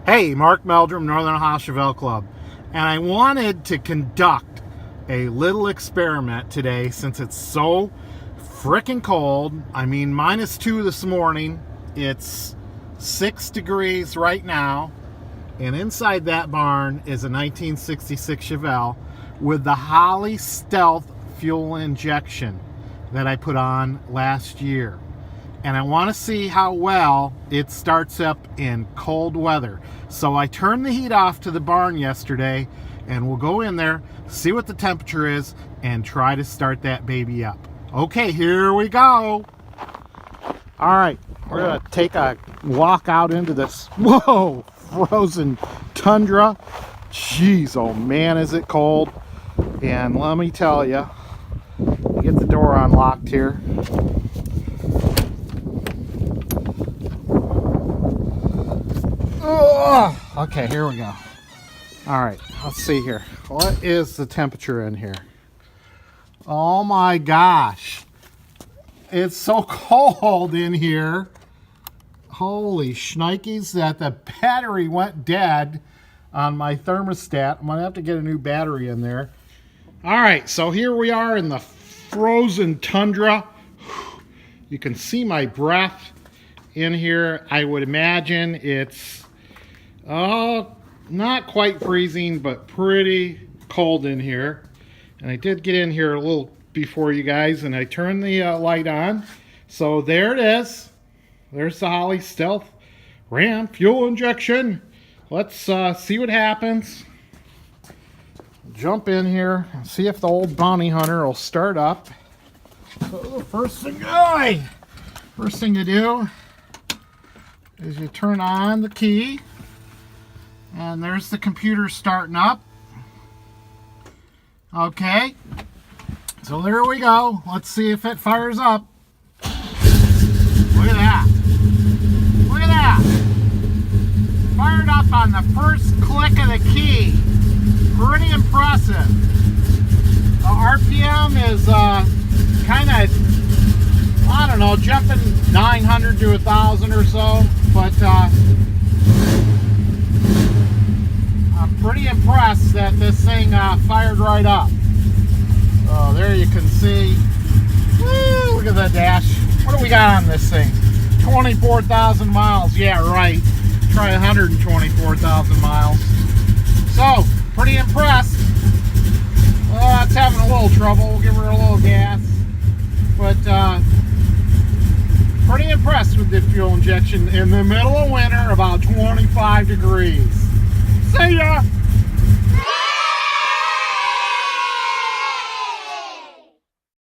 Hey, Mark Meldrum, Northern Ohio Chevelle Club, and I wanted to conduct a little experiment today since it's so freaking cold. I mean, -2 this morning. It's 6 degrees right now, and inside that barn is a 1966 Chevelle with the Holley Stealth fuel injection that I put on last year. And I want to see how well it starts up in cold weather. So I turned the heat off to the barn yesterday, and we'll go in there, see what the temperature is, and try to start that baby up. Okay, here we go. All right, we're gonna take a walk out into this, whoa, frozen tundra. Jeez, oh man, is it cold. And let me tell you, get the door unlocked here. Okay, here we go. All right, let's see here. What is the temperature in here? Oh my gosh. It's so cold in here. Holy shnikes that the battery went dead on my thermostat. I'm gonna have to get a new battery in there. All right, so here we are in the frozen tundra. You can see my breath in here. I would imagine it's not quite freezing, but pretty cold in here. And I did get in here a little before you guys, and I turned the light on. So there it is. There's the Holley Stealth Ram fuel injection. Let's see what happens. Jump in here and see if the old bounty hunter will start up. So the first thing to do is you turn on the key. And there's the computer starting up. Okay, so there we go. Let's see if it fires up. Look at that. Look at that. Fired up on the first click of the key. Pretty impressive. The RPM is kind of, I don't know, jumping 900 to 1,000 or so. But I'm pretty impressed that this thing fired right up. Oh, there you can see. Woo, look at the dash. What do we got on this thing? 24,000 miles. Yeah, right. Try 124,000 miles. So, pretty impressed. Well, it's having a little trouble. We'll give her a little gas. But, pretty impressed with the fuel injection in the middle of winter, about 25 degrees. See ya!